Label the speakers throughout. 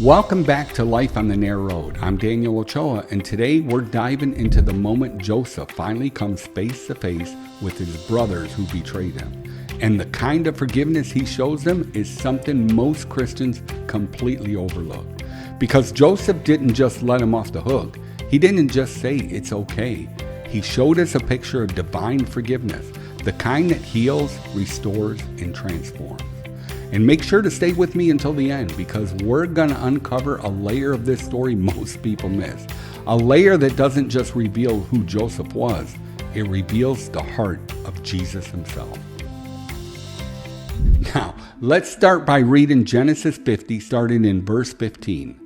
Speaker 1: Welcome back to Life on the Narrow Road. I'm Daniel Ochoa, and today we're diving into the moment Joseph finally comes face to face with his brothers who betrayed him. And the kind of forgiveness he shows them is something most Christians completely overlook. Because Joseph didn't just let him off the hook. He didn't just say it's okay. He showed us a picture of divine forgiveness, the kind that heals, restores, and transforms. And make sure to stay with me until the end, because we're going to uncover a layer of this story most people miss. A layer that doesn't just reveal who Joseph was, it reveals the heart of Jesus himself. Now, let's start by reading Genesis 50, starting in verse 15.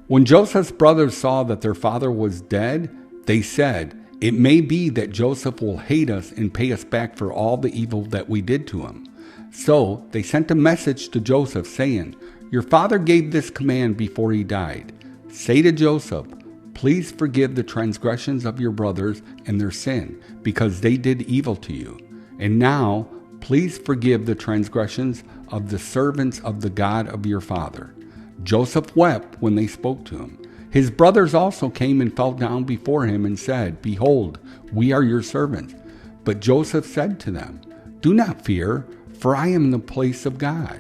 Speaker 1: When Joseph's brothers saw that their father was dead, they said, "It may be that Joseph will hate us and pay us back for all the evil that we did to him." So they sent a message to Joseph saying, "Your father gave this command before he died. Say to Joseph, please forgive the transgressions of your brothers and their sin, because they did evil to you. And now, please forgive the transgressions of the servants of the God of your father." Joseph wept when they spoke to him. His brothers also came and fell down before him and said, "Behold, we are your servants." But Joseph said to them, "Do not fear, for I am in the place of God.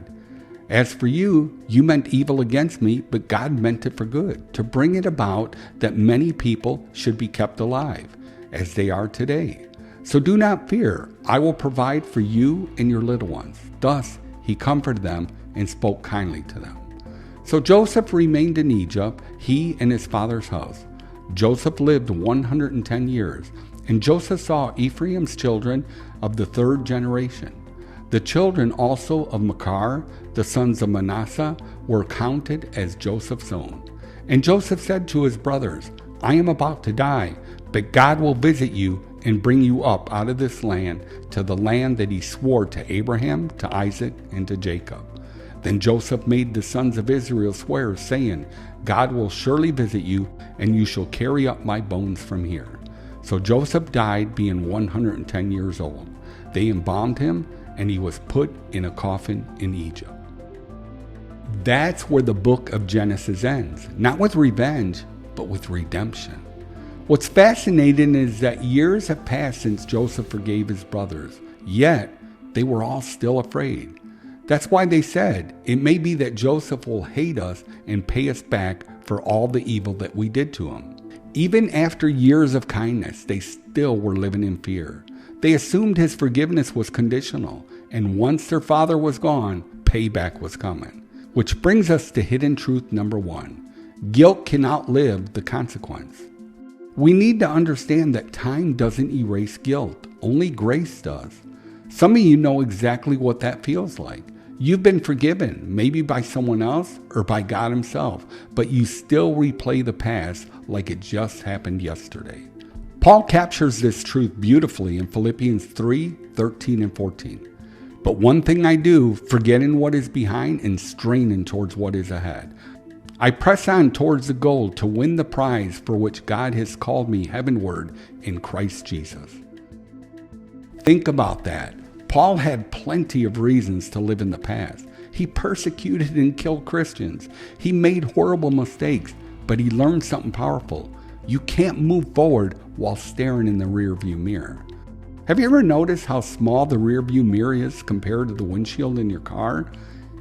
Speaker 1: As for you, you meant evil against me, but God meant it for good, to bring it about that many people should be kept alive, as they are today. So do not fear, I will provide for you and your little ones." Thus he comforted them and spoke kindly to them. So Joseph remained in Egypt, he and his father's house. Joseph lived 110 years, and Joseph saw Ephraim's children of the third generation. The children also of Machir, the sons of Manasseh, were counted as Joseph's own. And Joseph said to his brothers, "I am about to die, but God will visit you and bring you up out of this land to the land that he swore to Abraham, to Isaac, and to Jacob." Then Joseph made the sons of Israel swear, saying, "God will surely visit you, and you shall carry up my bones from here." So Joseph died, being 110 years old. They embalmed him, and he was put in a coffin in Egypt. That's where the book of Genesis ends, not with revenge, but with redemption. What's fascinating is that years have passed since Joseph forgave his brothers, yet they were all still afraid. That's why they said, "It may be that Joseph will hate us and pay us back for all the evil that we did to him." Even after years of kindness, they still were living in fear. They assumed his forgiveness was conditional, and once their father was gone, payback was coming. Which brings us to hidden truth number 1. Guilt can outlive the consequence. We need to understand that time doesn't erase guilt, only grace does. Some of you know exactly what that feels like. You've been forgiven, maybe by someone else or by God himself, but you still replay the past like it just happened yesterday. Paul captures this truth beautifully in Philippians 3:13 and 14. "But one thing I do, forgetting what is behind and straining towards what is ahead. I press on towards the goal to win the prize for which God has called me heavenward in Christ Jesus." Think about that. Paul had plenty of reasons to live in the past. He persecuted and killed Christians. He made horrible mistakes, but he learned something powerful. You can't move forward while staring in the rearview mirror. Have you ever noticed how small the rearview mirror is compared to the windshield in your car?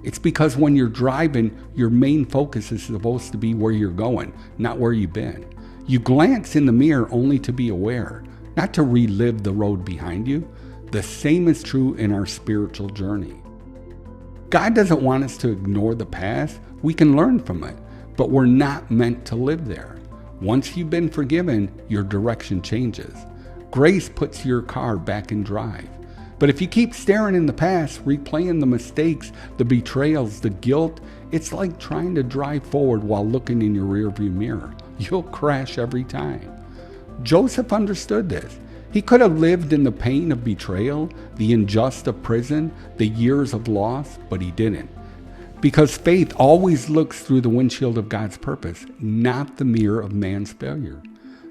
Speaker 1: It's because when you're driving, your main focus is supposed to be where you're going, not where you've been. You glance in the mirror only to be aware, not to relive the road behind you. The same is true in our spiritual journey. God doesn't want us to ignore the past. We can learn from it, but we're not meant to live there. Once you've been forgiven, your direction changes. Grace puts your car back in drive. But if you keep staring in the past, replaying the mistakes, the betrayals, the guilt, it's like trying to drive forward while looking in your rearview mirror. You'll crash every time. Joseph understood this. He could have lived in the pain of betrayal, the injustice of prison, the years of loss, but he didn't. Because faith always looks through the windshield of God's purpose, not the mirror of man's failure.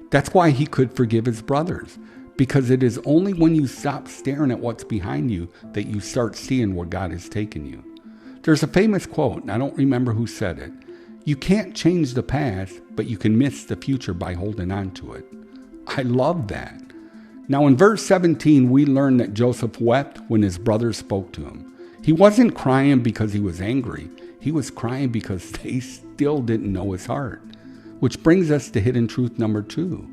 Speaker 1: That's why he could forgive his brothers, because it is only when you stop staring at what's behind you that you start seeing where God has taken you. There's a famous quote, and I don't remember who said it. You can't change the past, but you can miss the future by holding on to it. I love that. Now in verse 17, we learn that Joseph wept when his brothers spoke to him. He wasn't crying because he was angry. He was crying because they still didn't know his heart. Which brings us to hidden truth number 2.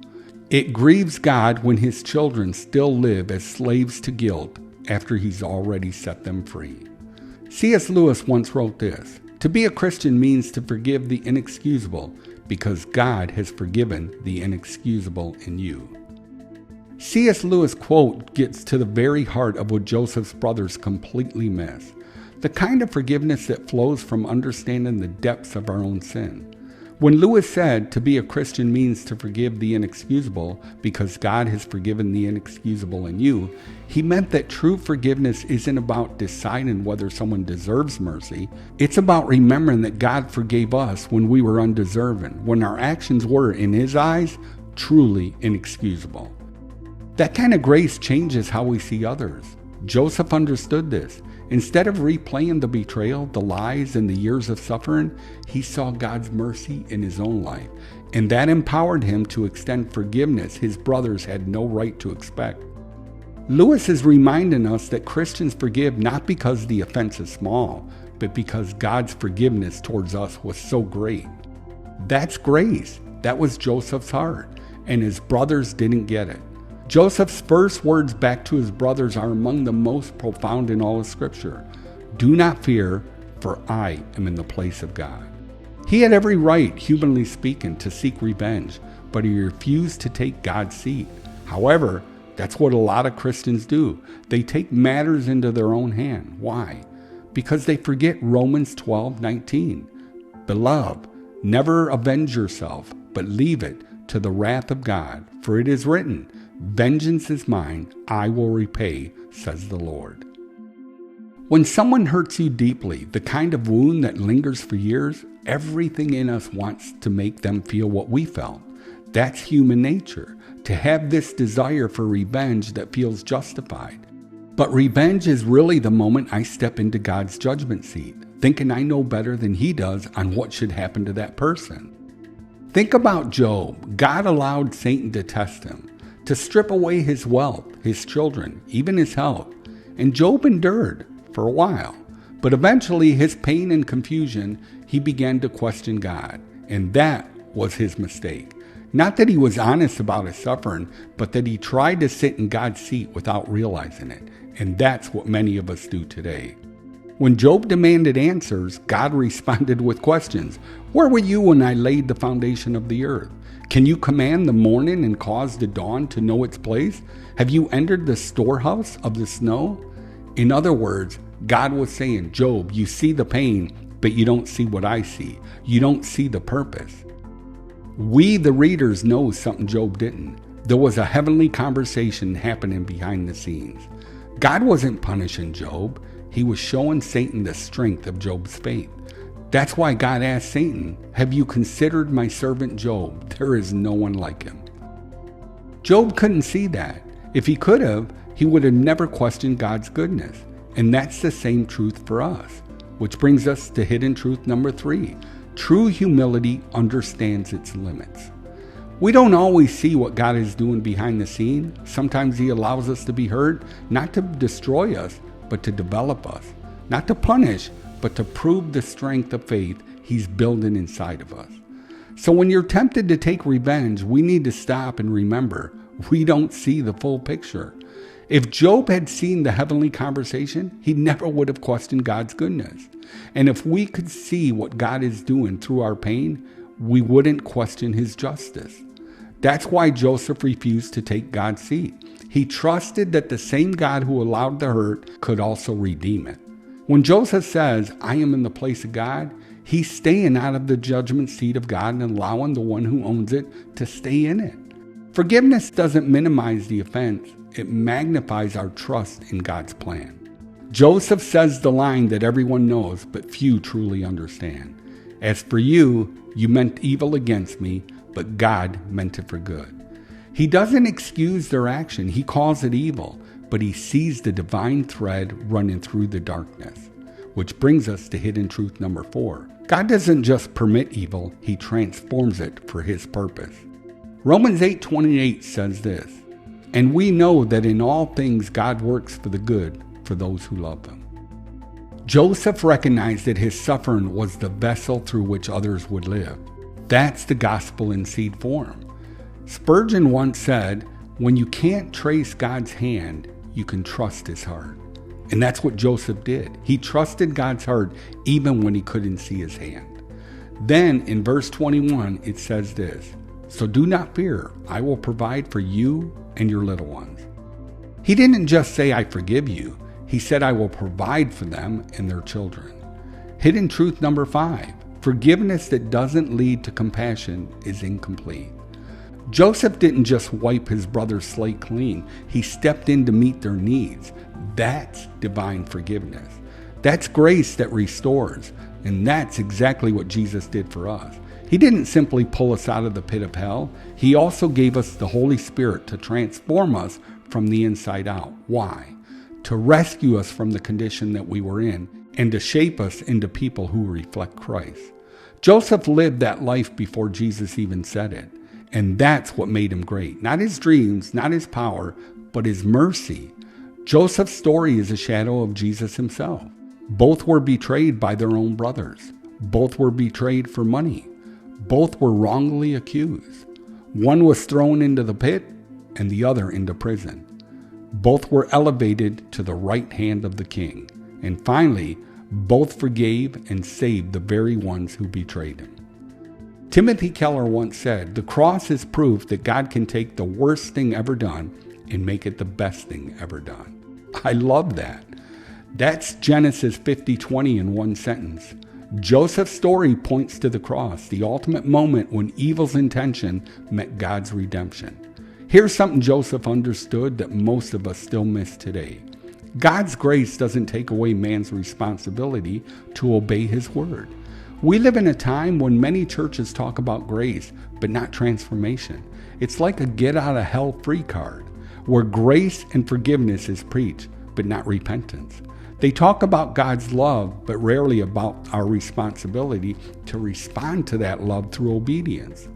Speaker 1: It grieves God when his children still live as slaves to guilt after he's already set them free. C.S. Lewis once wrote this: "To be a Christian means to forgive the inexcusable because God has forgiven the inexcusable in you." C.S. Lewis' quote gets to the very heart of what Joseph's brothers completely miss. The kind of forgiveness that flows from understanding the depths of our own sin. When Lewis said to be a Christian means to forgive the inexcusable because God has forgiven the inexcusable in you, he meant that true forgiveness isn't about deciding whether someone deserves mercy. It's about remembering that God forgave us when we were undeserving, when our actions were, in his eyes, truly inexcusable. That kind of grace changes how we see others. Joseph understood this. Instead of replaying the betrayal, the lies, and the years of suffering, he saw God's mercy in his own life, and that empowered him to extend forgiveness his brothers had no right to expect. Lewis is reminding us that Christians forgive not because the offense is small, but because God's forgiveness towards us was so great. That's grace. That was Joseph's heart, and his brothers didn't get it. Joseph's first words back to his brothers are among the most profound in all of Scripture. "Do not fear, for I am in the place of God." He had every right, humanly speaking, to seek revenge, but he refused to take God's seat. However, that's what a lot of Christians do. They take matters into their own hand. Why? Because they forget Romans 12:19. "Beloved, never avenge yourself, but leave it to the wrath of God, for it is written, 'Vengeance is mine, I will repay,' says the Lord." When someone hurts you deeply, the kind of wound that lingers for years, everything in us wants to make them feel what we felt. That's human nature, to have this desire for revenge that feels justified. But revenge is really the moment I step into God's judgment seat, thinking I know better than he does on what should happen to that person. Think about Job. God allowed Satan to test him, to strip away his wealth, his children, even his health. And Job endured for a while. But eventually, his pain and confusion, he began to question God. And that was his mistake. Not that he was honest about his suffering, but that he tried to sit in God's seat without realizing it. And that's what many of us do today. When Job demanded answers, God responded with questions. "Where were you when I laid the foundation of the earth? Can you command the morning and cause the dawn to know its place? Have you entered the storehouse of the snow?" In other words, God was saying, "Job, you see the pain, but you don't see what I see. You don't see the purpose." We, the readers, know something Job didn't. There was a heavenly conversation happening behind the scenes. God wasn't punishing Job. He was showing Satan the strength of Job's faith. That's why God asked Satan, "Have you considered my servant Job? There is no one like him." Job couldn't see that. If he could have, he would have never questioned God's goodness. And that's the same truth for us. Which brings us to hidden truth number 3. True humility understands its limits. We don't always see what God is doing behind the scene. Sometimes he allows us to be hurt, not to destroy us, but to develop us. Not to punish, but to prove the strength of faith he's building inside of us. So when you're tempted to take revenge, we need to stop and remember, we don't see the full picture. If Job had seen the heavenly conversation, he never would have questioned God's goodness. And if we could see what God is doing through our pain, we wouldn't question his justice. That's why Joseph refused to take God's seat. He trusted that the same God who allowed the hurt could also redeem it. When Joseph says, "I am in the place of God," he's staying out of the judgment seat of God and allowing the one who owns it to stay in it. Forgiveness doesn't minimize the offense. It magnifies our trust in God's plan. Joseph says the line that everyone knows, but few truly understand. "As for you, you meant evil against me, but God meant it for good." He doesn't excuse their action. He calls it evil, but he sees the divine thread running through the darkness. Which brings us to hidden truth number 4. God doesn't just permit evil, he transforms it for his purpose. Romans 8:28 says this, "And we know that in all things God works for the good for those who love him." Joseph recognized that his suffering was the vessel through which others would live. That's the gospel in seed form. Spurgeon once said, "When you can't trace God's hand, you can trust his heart." And that's what Joseph did. He trusted God's heart even when he couldn't see his hand. Then in verse 21, it says this, "So do not fear, I will provide for you and your little ones." He didn't just say, "I forgive you." He said, "I will provide for them and their children." Hidden truth number 5, forgiveness that doesn't lead to compassion is incomplete. Joseph didn't just wipe his brother's slate clean. He stepped in to meet their needs. That's divine forgiveness. That's grace that restores. And that's exactly what Jesus did for us. He didn't simply pull us out of the pit of hell. He also gave us the Holy Spirit to transform us from the inside out. Why? To rescue us from the condition that we were in and to shape us into people who reflect Christ. Joseph lived that life before Jesus even said it. And that's what made him great. Not his dreams, not his power, but his mercy. Joseph's story is a shadow of Jesus himself. Both were betrayed by their own brothers. Both were betrayed for money. Both were wrongly accused. One was thrown into the pit and the other into prison. Both were elevated to the right hand of the king. And finally, both forgave and saved the very ones who betrayed him. Timothy Keller once said, "The cross is proof that God can take the worst thing ever done and make it the best thing ever done." I love that. That's Genesis 50:20 in one sentence. Joseph's story points to the cross, the ultimate moment when evil's intention met God's redemption. Here's something Joseph understood that most of us still miss today. God's grace doesn't take away man's responsibility to obey his word. We live in a time when many churches talk about grace, but not transformation. It's like a get-out-of-hell-free card, where grace and forgiveness is preached, but not repentance. They talk about God's love, but rarely about our responsibility to respond to that love through obedience.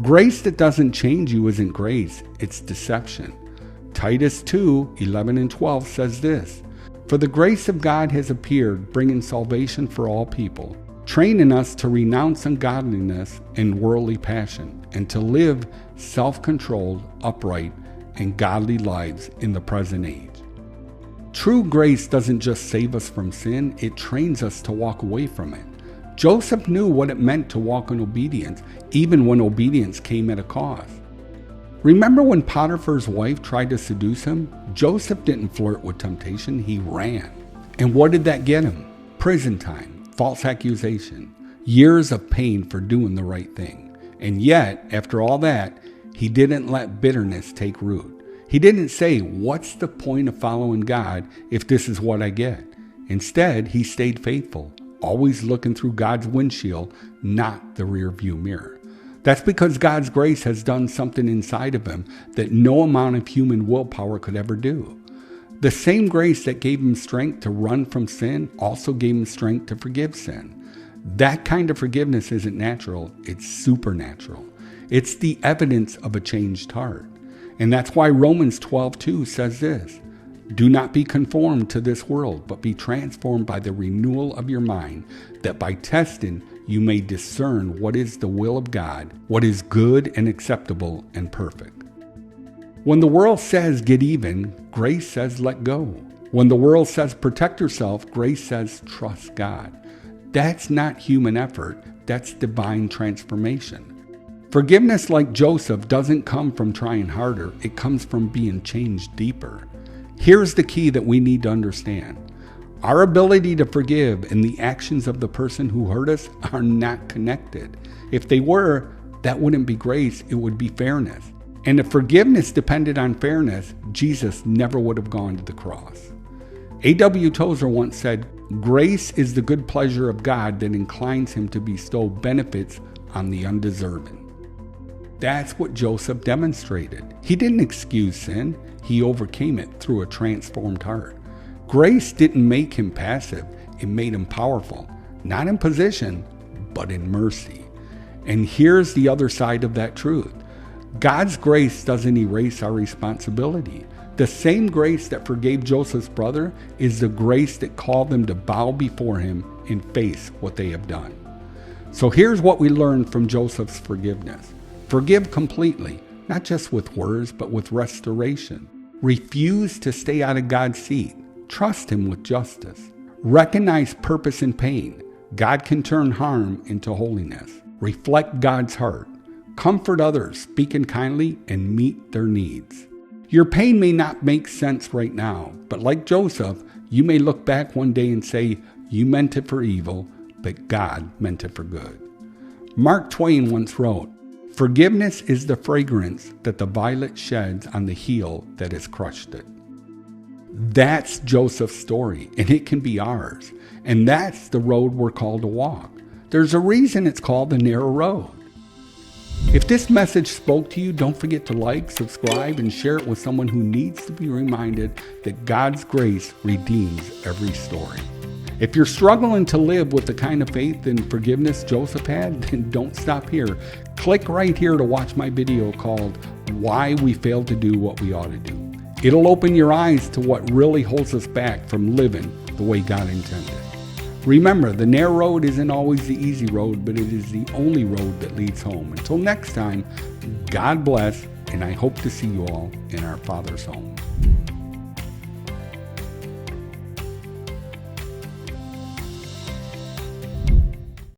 Speaker 1: Grace that doesn't change you isn't grace, it's deception. Titus 2:11 and 12 says this, "For the grace of God has appeared, bringing salvation for all people, training us to renounce ungodliness and worldly passion, and to live self-controlled, upright, and godly lives in the present age." True grace doesn't just save us from sin, it trains us to walk away from it. Joseph knew what it meant to walk in obedience, even when obedience came at a cost. Remember when Potiphar's wife tried to seduce him? Joseph didn't flirt with temptation, he ran. And what did that get him? Prison time, false accusation, years of pain for doing the right thing. And yet, after all that, he didn't let bitterness take root. He didn't say, "What's the point of following God if this is what I get?" Instead, he stayed faithful, always looking through God's windshield, not the rear view mirror. That's because God's grace has done something inside of him that no amount of human willpower could ever do. The same grace that gave him strength to run from sin also gave him strength to forgive sin. That kind of forgiveness isn't natural, it's supernatural. It's the evidence of a changed heart. And that's why Romans 12:2 says this, "Do not be conformed to this world, but be transformed by the renewal of your mind, that by testing you may discern what is the will of God, what is good and acceptable and perfect." When the world says get even, grace says let go. When the world says protect yourself, grace says trust God. That's not human effort, that's divine transformation. Forgiveness, like Joseph, doesn't come from trying harder, it comes from being changed deeper. Here's the key that we need to understand. Our ability to forgive and the actions of the person who hurt us are not connected. If they were, that wouldn't be grace, it would be fairness. And if forgiveness depended on fairness, Jesus never would have gone to the cross. A.W. Tozer once said, "Grace is the good pleasure of God that inclines him to bestow benefits on the undeserving." That's what Joseph demonstrated. He didn't excuse sin, he overcame it through a transformed heart. Grace didn't make him passive, it made him powerful, not in position, but in mercy. And here's the other side of that truth. God's grace doesn't erase our responsibility. The same grace that forgave Joseph's brother is the grace that called them to bow before him and face what they have done. So here's what we learned from Joseph's forgiveness. Forgive completely, not just with words, but with restoration. Refuse to stay out of God's seat. Trust him with justice. Recognize purpose in pain. God can turn harm into holiness. Reflect God's heart. Comfort others, speaking kindly, and meet their needs. Your pain may not make sense right now, but like Joseph, you may look back one day and say, you meant it for evil, but God meant it for good. Mark Twain once wrote, forgiveness is the fragrance that the violet sheds on the heel that has crushed it. That's Joseph's story, and it can be ours. And that's the road we're called to walk. There's a reason it's called the narrow road. If this message spoke to you, don't forget to like, subscribe, and share it with someone who needs to be reminded that God's grace redeems every story. If you're struggling to live with the kind of faith and forgiveness Joseph had, then don't stop here. Click right here to watch my video called Why We Fail to Do What We Ought to Do. It'll open your eyes to what really holds us back from living the way God intended. Remember, the narrow road isn't always the easy road, but it is the only road that leads home. Until next time, God bless, and I hope to see you all in our Father's home.